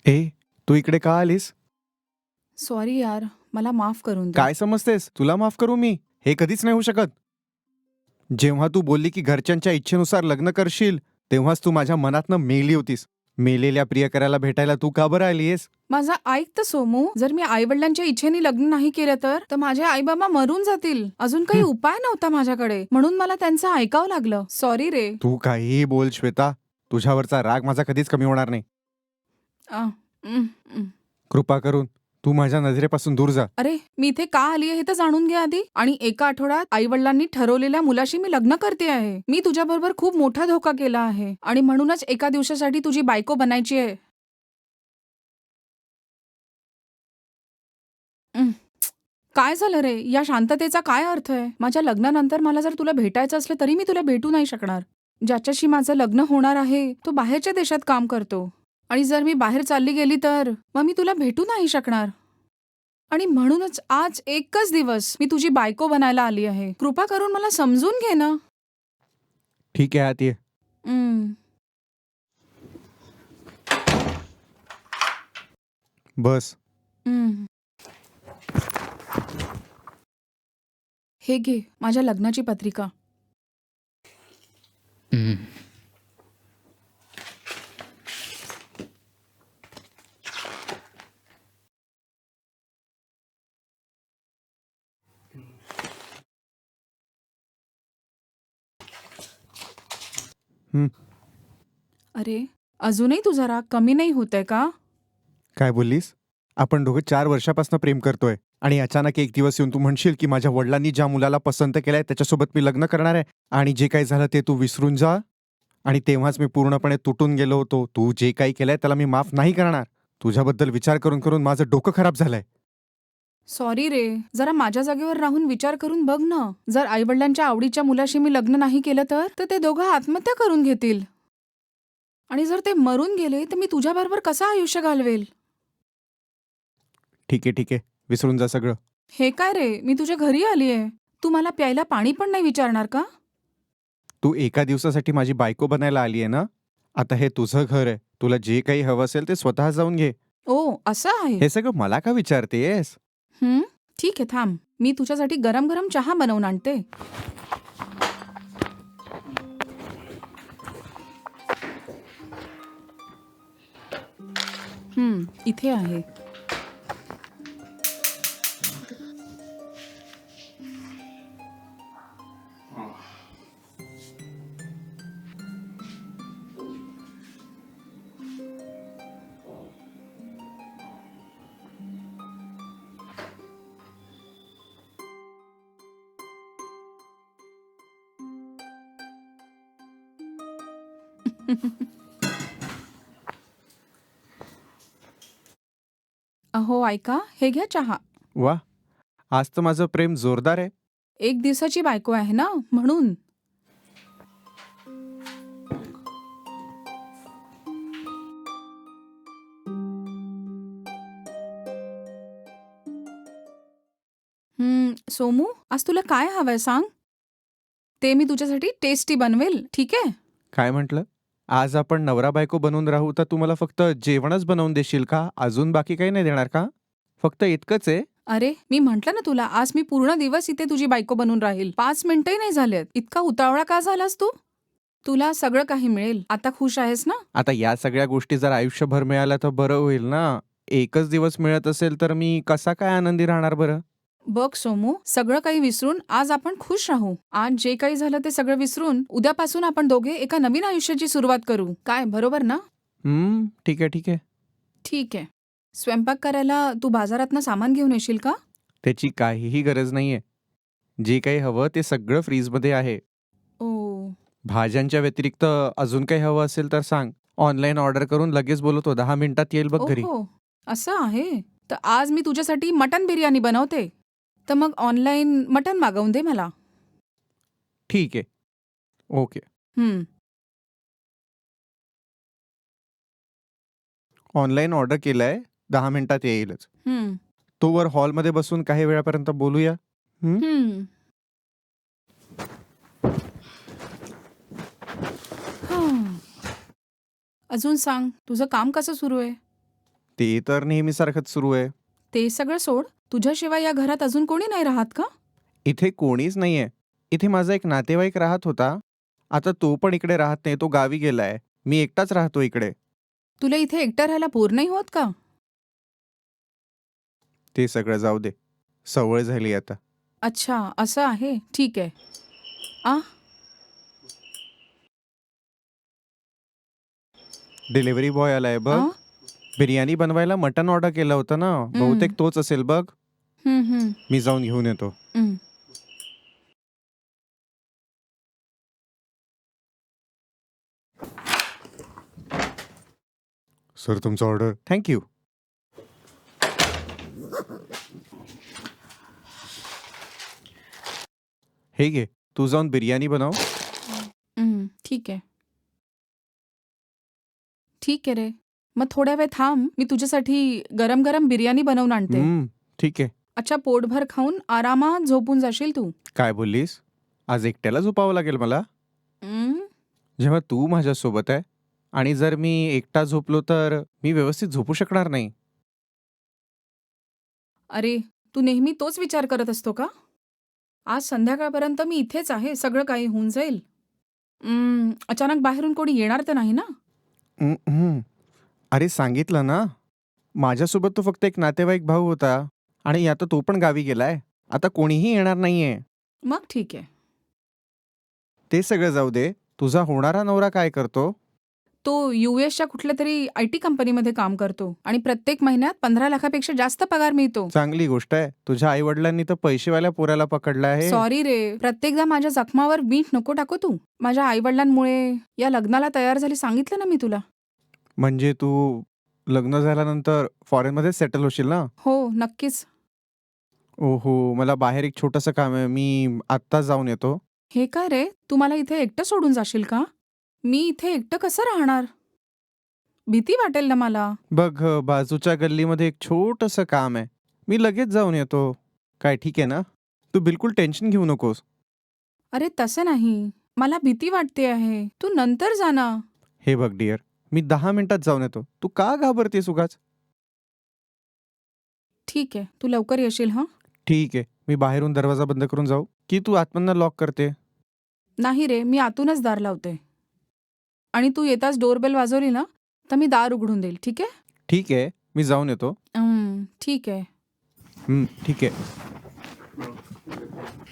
ए, तू इकडे का आलीस? सॉरी यार, मला माफ करून दे. काय समजतेस? तुला माफ करू मी? हे कधीच नाही होऊ शकत. जेव्हा तू बोलली की घरच्यांच्या इच्छेनुसार लग्न करशील, तेव्हाच तू माझ्या मनातनं मेली होतीस. मेलेल्या प्रियकराला भेटायला तू का बरं आलीयस? माझा ऐक तर सोमू, जर मी आई वडिलांच्या इच्छेने लग्न नाही केलं तर माझे आई बाबा मरून जातील. अजून काही उपाय नव्हता माझ्याकडे, म्हणून मला त्यांचं ऐकावं लागलं. सॉरी रे. तू काहीही बोल श्वेता, तुझ्यावरचा राग माझा कधीच कमी होणार नाही. आ, उम, उम. कृपा करून तू माझ्या नजरेपासून दूर जा. अरे, मी इथे का आलीये हे तर जाणून घे आधी. आणि एका आठवड्यात आई वडिलांनी ठरवलेल्या मुलाशी मी लग्न करते आहे. मी तुझ्याबरोबर खूप मोठा धोका केला आहे आणि म्हणूनच एका दिवसासाठी तुझी बायको बनायची आहे. उम. काय झालं रे? या शांततेचा काय अर्थ आहे? माझ्या लग्नानंतर मला जर तुला भेटायचं असलं तरी मी तुला भेटू नाही शकणार. ज्याच्याशी माझं लग्न होणार आहे तो बाहेरच्या देशात काम करतो आणि जर मी बाहेर चालली गेली तर मग मी तुला भेटू नाही शकणार. आणि म्हणूनच आज एकच दिवस मी तुझी बायको बनायला आली आहे. कृपा करून मला समजून घे ना. ठीक आहे, आत ये. उम. बस. उम. हे घे माझ्या लग्नाची पत्रिका. हं, अरे, अजूनही तुझा राग कमी नाही होतंय का? काय बोललीस? आपण दोघं 4 वर्षापासून प्रेम करतोय आणि अचानक एक दिवस येऊन तू म्हणशील की माझ्या वडिलांनी ज्या मुलाला पसंत केलंय त्याच्यासोबत मी लग्न करणार आहे आणि जे काही झालं ते तू विसरून जा. आणि तेव्हाच मी पूर्णपणे तुटून गेलो होतो. तू जे काही केलंय त्याला मी माफ नाही करणार. तुझ्याबद्दल विचार करून करून माझं डोकं खराब झालंय. सॉरी रे. जरा माझ्या जागेवर राहून विचार करून बघ ना. जर आईवडिलांच्या आवडीच्या मुलाशी मी लग्न नाही केलं तर ते दोघं आत्महत्या करून घेतील. आणि जर ते मरून गेले तर मी तुझ्याबरोबर कसं आयुष्य घालवेल? ठीक आहे, ठीक आहे. विसरून जा सगळं. हे काय रे? मी तुझ्या घरी आलीये. तू मला प्यायला पाणी पण नाही विचारणार का? तू एका दिवसासाठी माझी बायको बनायला आली आहे ना? आता हे तुझं घर आहे. तुला जे काही हवं असेल ते स्वतः जाऊन घे. ओ, असं आहे. हे सगळं मला का विचारतेस? हं, ठीक आहे थांब. मी तुझ्यासाठी गरम गरम चहा बनवून आणते. इथे आहे. अहो ऐका, हे घ्या चहा. वा, आज तर माझं प्रेम जोरदार आहे. एक दिवसाची बायको आहे ना, म्हणून. सोमू, आज तुला काय हवंय सांग? ते मी तुझ्यासाठी टेस्टी बनवेल, ठीक आहे? काय म्हटलं? आज आपण नवरा बायको बनवून राहू तर तू मला फक्त जेवणच बनवून देशील का? अजून बाकी काही नाही देणार का? फक्त इतकंच आहे? अरे, मी म्हटलं ना तुला, आज मी पूर्ण दिवस इथे तुझी बायको बनून राहील. 5 मिनिटंही नाही झालेत. इतका उतावळा का झालास तू? तुला सगळं काही मिळेल. आता खुश आहेस ना? आता या सगळ्या गोष्टी जर आयुष्यभर मिळाल्या तर बरं होईल ना. एकच दिवस मिळत असेल तर मी कसा काय आनंदी राहणार बरं? बघ सोमू, सगळं काही विसरून आज आपण खुश राहू. आज जे काही झालं ते सगळं विसरून उद्यापासून आपण दोघे एका नवीन आयुष्याची सुरुवात करू. काय, बरोबर ना? ठीक आहे, ठीक आहे. ठीक आहे. स्वयंपाक करायला तू बाजारातनं सामान घेऊन येशील का? त्याची काहीही गरज नाहीये. जे काही हवं ते सगळं फ्रीजमध्ये आहे. ओ. भाज्यांच्या व्यतिरिक्त अजून काही हवं असेल तर सांग. ऑनलाईन ऑर्डर करून लगेच बोलवतो. 10 मिनिटात येईल बघ घरी. ओहो, असं आहे. तर आज मी तुझ्यासाठी मटण बिर्याणी बनवते. तर मग ऑनलाईन मटण मागवून दे मला. ठीक आहे. ओके. हं. ऑनलाईन ऑर्डर केलंय. 10 मिनिटात येईलच. हं. तोवर हॉलमध्ये बसून काही वेळापर्यंत बोलूया. हं? हं. हां. अजून सांग, तुझं काम कसं सुरू आहे? ते तर नेहमीसारखंच सुरू आहे. ते सगळं सोड. तुझ्याशिवाय या घरात अजून कोणी नाही राहत का? इथे कोणीच नाहीये. इथे माझा एक नातेवाईक राहत होता. आता तो पण इकडे राहत नाही. तो गावी गेलाय. मी एकटाच राहतो इकडे. तुला इथे एकटं राहायला बोर नाही होत का? ते सगळं जाऊ दे. सवय झाली आता. अच्छा, असं आहे. ठीक आहे. आ? डिलिव्हरी बॉय आलाय बघ. आ? बिर्याणी बनवायला मटण ऑर्डर केलं होतं ना. बहुतेक तोच असेल बघ. हं, हं, मी जाऊन घेऊन येतो. हं. सर तुमचा ऑर्डर. Thank you. हे घे. तू जाऊन बिर्याणी बनव. ठीक आहे. ठीक आहे रे. मग थोड्या वेळ थांब. मी तुझ्यासाठी गरम गरम बिर्याणी बनवून आणते. ठीक आहे. अच्छा, पोटभर खाऊन आरामात झोपून जाशील तू. काय बोललीस? आज एकट्याला झोपावं लागेल मला? हं? जेव्हा तू माझ्यासोबत आहे आणि जर मी एकटा झोपलो तर मी व्यवस्थित झोपू शकणार नाही. अरे, तू नेहमी तोच विचार करत असतो का? आज संध्याकाळपर्यंत मी इथेच आहे. सगळं काही होऊन जाईल. अचानक बाहेरून कोणी येणार तर नाही ना? हं. अरे सांगितलं ना. माझ्यासोबत तो फक्त एक नातेवाईक भाऊ होता आणि आता तो पण गावी गेलाय. आता कोणीही येणार नाहीये. मग ठीक आहे. ते सगळं जाऊ दे. तुझा होणारा नवरा काय करतो? तो यूएसच्या कुठल्यातरी आयटी कंपनीमध्ये काम करतो आणि प्रत्येक महिन्यात 15 लाखापेक्षा जास्त पगार मिळतो. चांगली गोष्ट आहे. तुझ्या आईवडिलांनी तर पैसेवाल्या पोराला पकडलं आहे. सॉरी रे, प्रत्येकदा माझ्या जखमावर मीठ नको टाकू तू. माझ्या आईवडिलांमुळे या लग्नाला तयार झाली, सांगितलं ना मी तुला. म्हणजे तू लग्न झाल्यानंतर फॉरेनमध्ये सेटल होशील ना? हो, नक्कीच. ओहो, मला बाहेर एक छोटंसं काम आहे. मी आत्ताच जाऊन येतो. हे काय रे, तू मला इथे एकटं सोडून जाशील का? मी इथे एकटं कसं राहणार? भीती वाटेल ना मला. बघ बाजूच्या गल्लीमध्ये एक छोटंसं काम आहे. मी लगेच जाऊन येतो. काय ठीक आहे ना? तू बिलकुल टेन्शन घेऊ नकोस. अरे तसं नाही, मला भीती वाटते आहे. तू नंतर जा ना. हे बघ डिअर, मी 10 मिनिटात जाऊन येतो. तू का घाबरतेस उगाच? ठीक आहे, तू लवकर येशील हं? ठीक आहे. मी बाहेरून दरवाजा बंद करून जाऊ की तू आतमधनं लॉक करते? नाही रे, मी आतूनच दार लावते. आणि तू येताच डोरबेल वाजवली ना, तर मी दार उघडून देईल, ठीक आहे? ठीक आहे. मी जाऊन येतो. ठीक आहे. ठीक आहे.